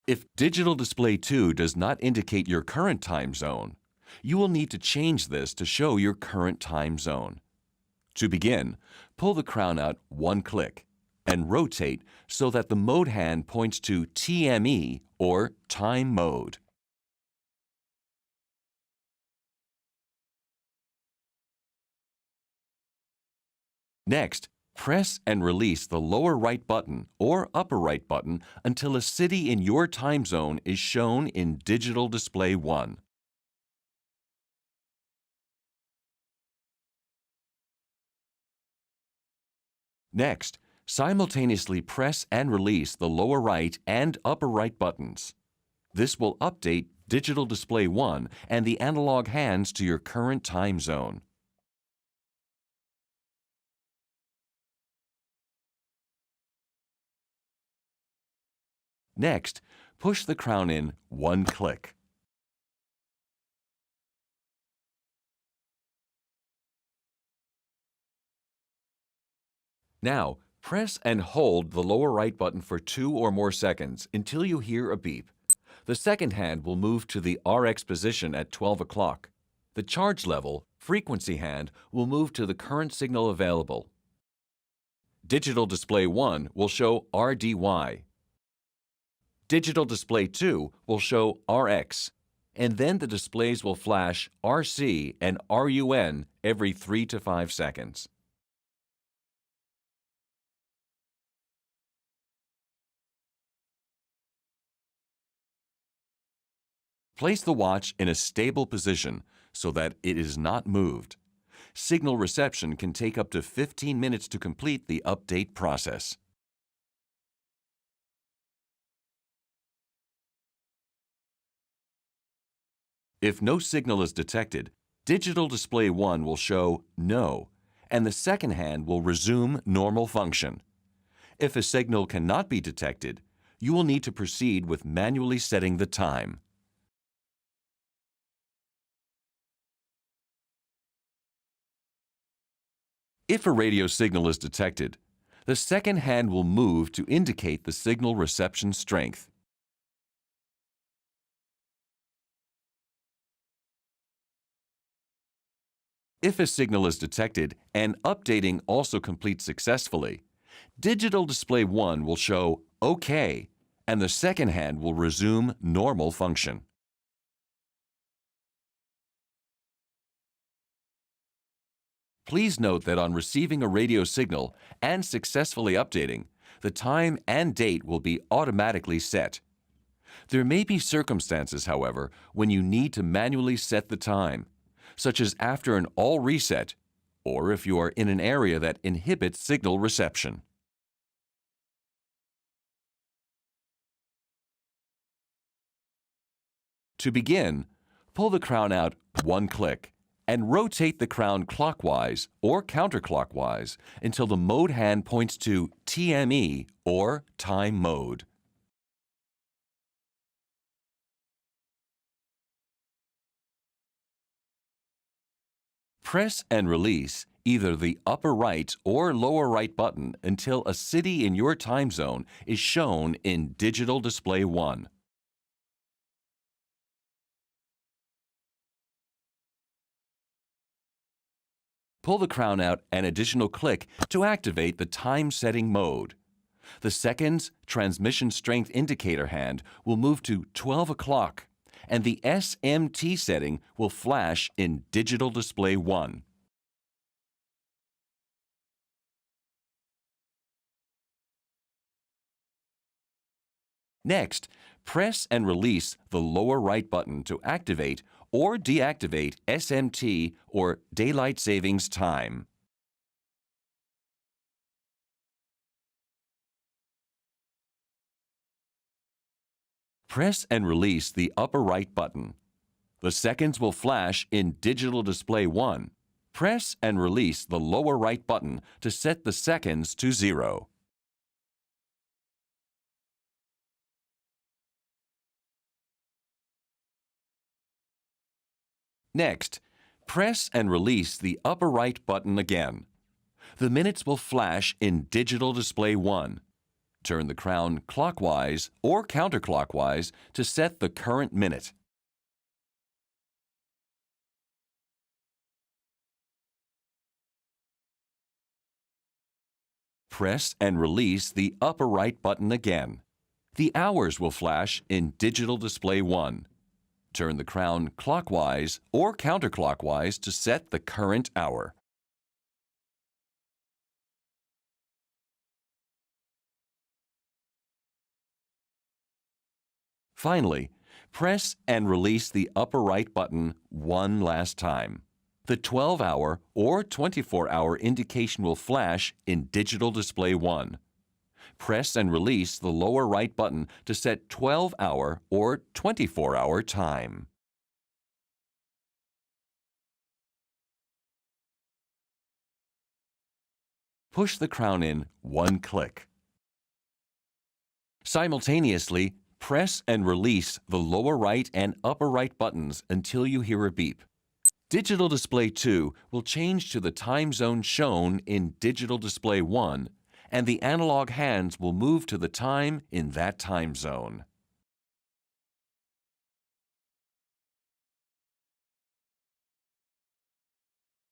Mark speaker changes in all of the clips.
Speaker 1: If Digital Display 2 does not indicate your current time zone, you will need to change this to show your current time zone. To begin, pull the crown out one click and rotate so that the mode hand points to TME or Time Mode. Next, press and release the lower right button or upper right button until a city in your time zone is shown in Digital Display 1. Next, simultaneously press and release the lower right and upper right buttons. This will update Digital Display 1 and the analog hands to your current time zone. Next, push the crown in one click. Now, press and hold the lower right button for 2 or more seconds until you hear a beep. The second hand will move to the RX position at 12 o'clock. The charge level, frequency hand, will move to the current signal available. Digital Display 1 will show RDY. Digital Display 2 will show RX, and then the displays will flash RC and RUN every 3 to 5 seconds. Place the watch in a stable position so that it is not moved. Signal reception can take up to 15 minutes to complete the update process. If no signal is detected, Digital Display 1 will show No, and the second hand will resume normal function. If a signal cannot be detected, you will need to proceed with manually setting the time. If a radio signal is detected, the second hand will move to indicate the signal reception strength. If a signal is detected and updating also completes successfully, Digital Display 1 will show OK, and the second hand will resume normal function. Please note that on receiving a radio signal and successfully updating, the time and date will be automatically set. There may be circumstances, however, when you need to manually set the time, such as after an all reset, or if you are in an area that inhibits signal reception. To begin, pull the crown out one click and rotate the crown clockwise or counterclockwise until the mode hand points to TME or Time Mode. Press and release either the upper right or lower right button until a city in your time zone is shown in Digital Display 1. Pull the crown out an additional click to activate the time setting mode. The seconds transmission strength indicator hand will move to 12 o'clock, and the SMT setting will flash in Digital Display 1. Next, press and release the lower right button to activate or deactivate SMT or Daylight Savings Time. Press and release the upper right button. The seconds will flash in Digital Display 1. Press and release the lower right button to set the seconds to 0. Next, press and release the upper right button again. The minutes will flash in Digital Display 1. Turn the crown clockwise or counterclockwise to set the current minute. Press and release the upper right button again. The hours will flash in Digital Display 1. Turn the crown clockwise or counterclockwise to set the current hour. Finally, press and release the upper right button one last time. The 12-hour or 24-hour indication will flash in Digital Display 1. Press and release the lower right button to set 12-hour or 24-hour time. Push the crown in one click. Simultaneously, press and release the lower right and upper right buttons until you hear a beep. Digital Display 2 will change to the time zone shown in Digital Display 1, and the analog hands will move to the time in that time zone.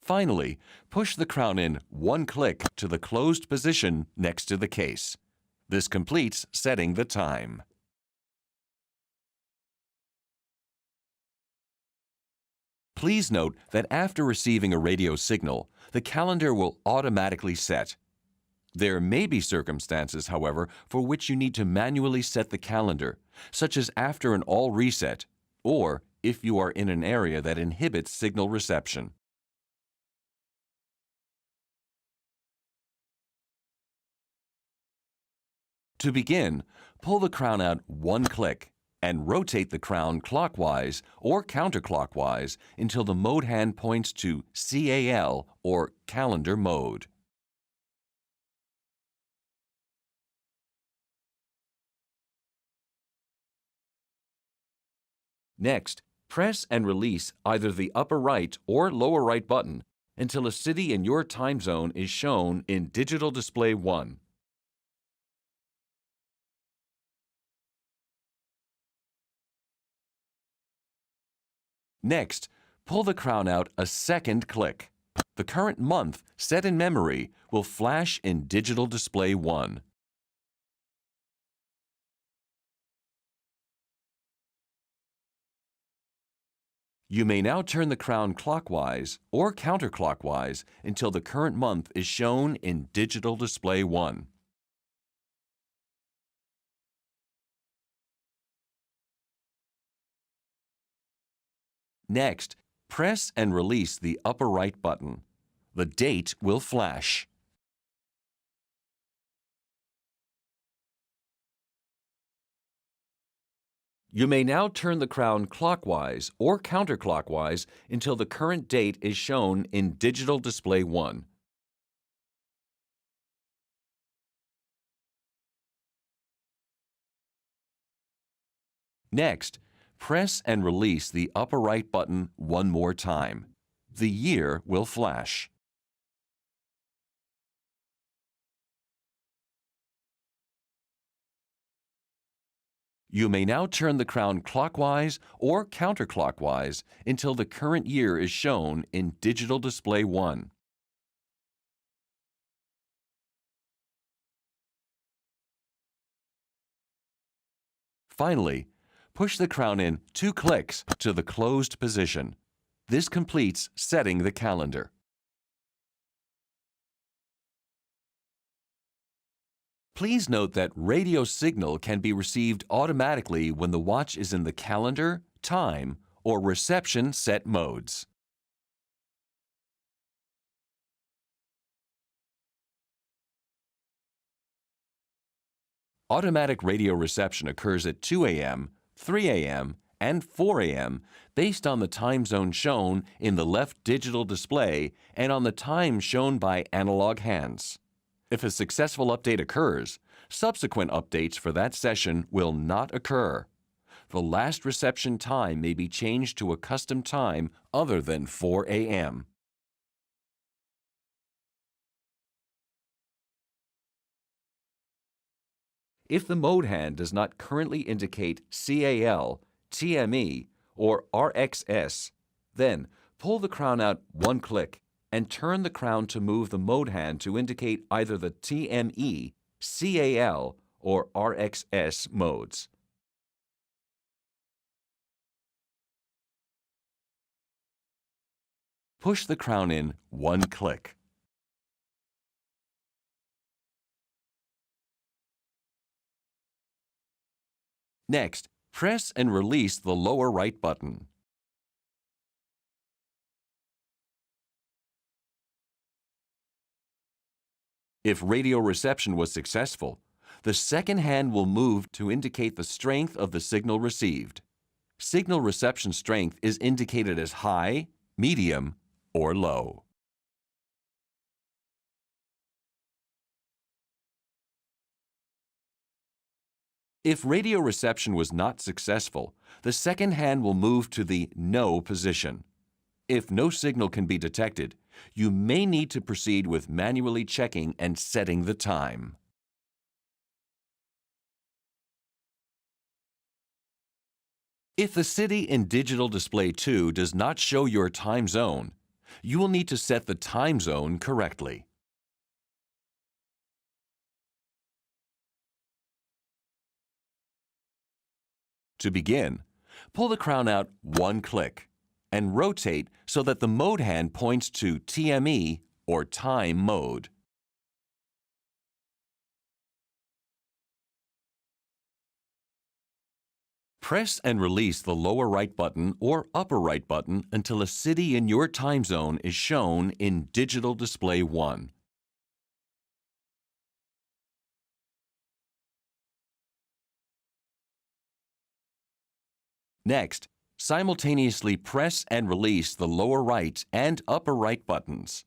Speaker 1: Finally, push the crown in one click to the closed position next to the case. This completes setting the time. Please note that after receiving a radio signal, the calendar will automatically set. There may be circumstances, however, for which you need to manually set the calendar, such as after an all reset, or if you are in an area that inhibits signal reception. To begin, pull the crown out one click and rotate the crown clockwise or counterclockwise until the mode hand points to CAL or calendar mode. Next, press and release either the upper right or lower right button until a city in your time zone is shown in Digital Display 1. Next, pull the crown out a second click. The current month set in memory will flash in Digital Display 1. You may now turn the crown clockwise or counterclockwise until the current month is shown in Digital Display 1. Next, press and release the upper right button. The date will flash. You may now turn the crown clockwise or counterclockwise until the current date is shown in Digital Display 1. Next, press and release the upper right button one more time. The year will flash. You may now turn the crown clockwise or counterclockwise until the current year is shown in Digital Display 1. Finally, push the crown in 2 clicks to the closed position. This completes setting the calendar. Please note that radio signal can be received automatically when the watch is in the calendar, time, or reception set modes. Automatic radio reception occurs at 2 a.m., 3 a.m., and 4 a.m. based on the time zone shown in the left digital display and on the time shown by analog hands. If a successful update occurs, subsequent updates for that session will not occur. The last reception time may be changed to a custom time other than 4 a.m. If the mode hand does not currently indicate CAL, TME, or RXS, then pull the crown out one click and turn the crown to move the mode hand to indicate either the TME, CAL, or RXS modes. Push the crown in one click. Next, press and release the lower right button. If radio reception was successful, the second hand will move to indicate the strength of the signal received. Signal reception strength is indicated as high, medium, or low. If radio reception was not successful, the second hand will move to the No position. If no signal can be detected, you may need to proceed with manually checking and setting the time. If the city in Digital Display 2 does not show your time zone, you will need to set the time zone correctly. To begin, pull the crown out one click and rotate so that the mode hand points to TME or time mode. Press and release the lower right button or upper right button until a city in your time zone is shown in Digital Display 1. Next, simultaneously press and release the lower right and upper right buttons.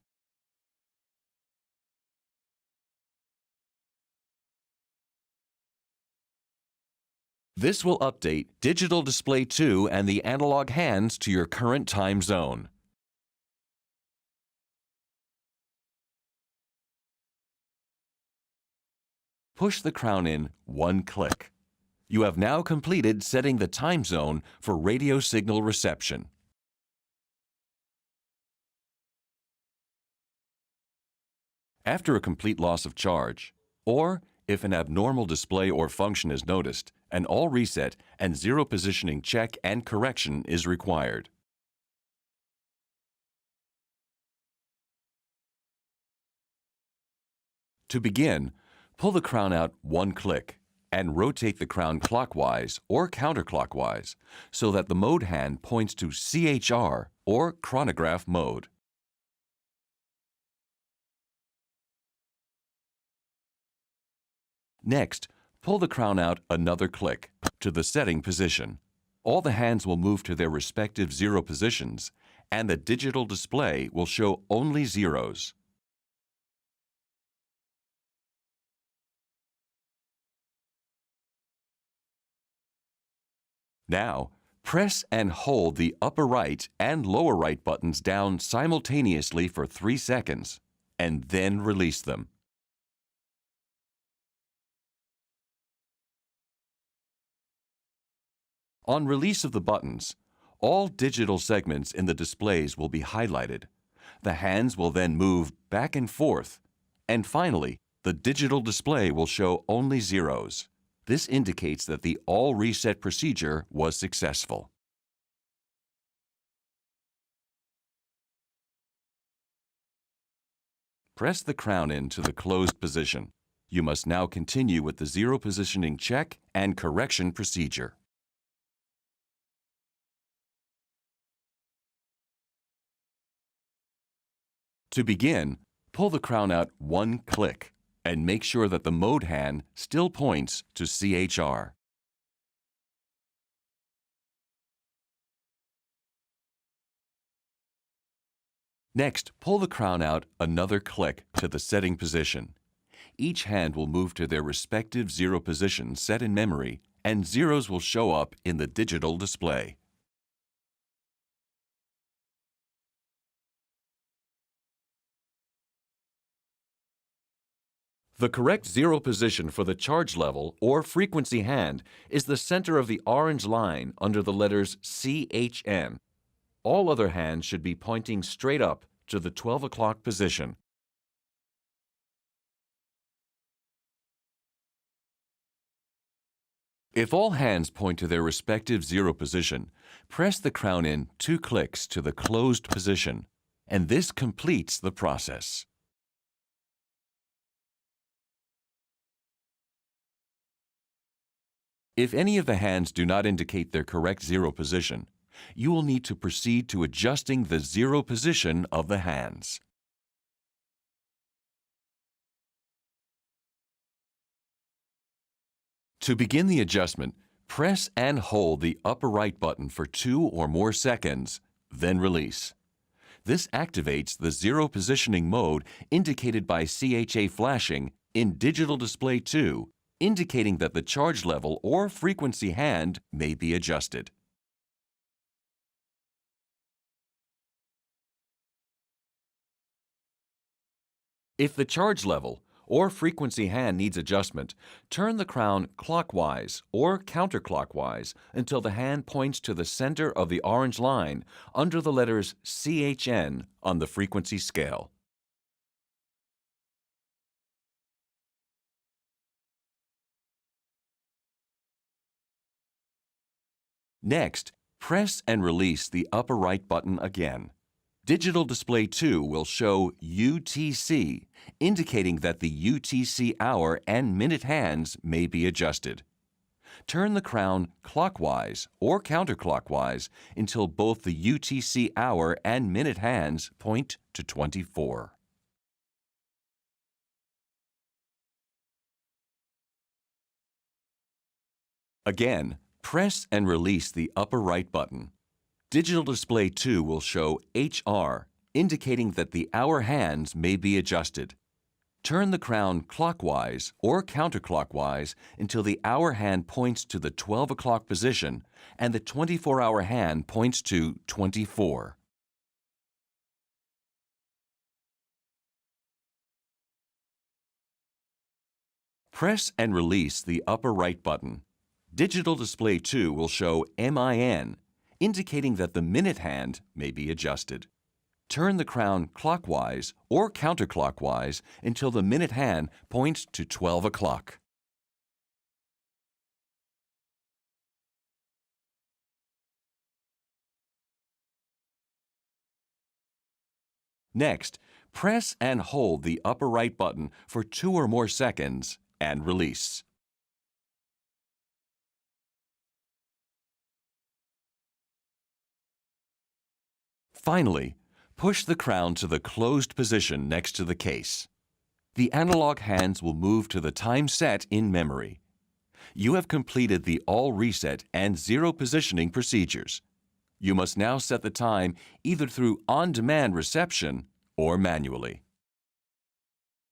Speaker 1: This will update Digital Display 2 and the analog hands to your current time zone. Push the crown in one click. You have now completed setting the time zone for radio signal reception. After a complete loss of charge, or if an abnormal display or function is noticed, an all reset and zero positioning check and correction is required. To begin, pull the crown out one click and rotate the crown clockwise or counterclockwise so that the mode hand points to CHR or chronograph mode. Next, pull the crown out another click to the setting position. All the hands will move to their respective zero positions, and the digital display will show only zeros. Now, press and hold the upper right and lower right buttons down simultaneously for 3 seconds, and then release them. On release of the buttons, all digital segments in the displays will be highlighted. The hands will then move back and forth, and finally, the digital display will show only zeros. This indicates that the all reset procedure was successful. Press the crown into the closed position. You must now continue with the zero positioning check and correction procedure. To begin, pull the crown out one click and make sure that the mode hand still points to CHR. Next, pull the crown out another click to the setting position. Each hand will move to their respective zero positions set in memory, and zeros will show up in the digital display. The correct zero position for the charge level or frequency hand is the center of the orange line under the letters CHN. All other hands should be pointing straight up to the 12 o'clock position. If all hands point to their respective zero position, press the crown in 2 clicks to the closed position, and this completes the process. If any of the hands do not indicate their correct zero position, you will need to proceed to adjusting the zero position of the hands. To begin the adjustment, press and hold the upper right button for 2 or more seconds, then release. This activates the zero positioning mode indicated by CHA flashing in Digital Display 2, indicating that the charge level or frequency hand may be adjusted. If the charge level or frequency hand needs adjustment, turn the crown clockwise or counterclockwise until the hand points to the center of the orange line under the letters CHN on the frequency scale. Next, press and release the upper right button again. Digital Display 2 will show UTC, indicating that the UTC hour and minute hands may be adjusted. Turn the crown clockwise or counterclockwise until both the UTC hour and minute hands point to 24. Again, press and release the upper right button. Digital Display 2 will show HR, indicating that the hour hands may be adjusted. Turn the crown clockwise or counterclockwise until the hour hand points to the 12 o'clock position and the 24-hour hand points to 24. Press and release the upper right button. Digital Display 2 will show MIN, indicating that the minute hand may be adjusted. Turn the crown clockwise or counterclockwise until the minute hand points to 12 o'clock. Next, press and hold the upper right button for 2 or more seconds and release. Finally, push the crown to the closed position next to the case. The analog hands will move to the time set in memory. You have completed the all reset and zero positioning procedures. You must now set the time either through on-demand reception or manually.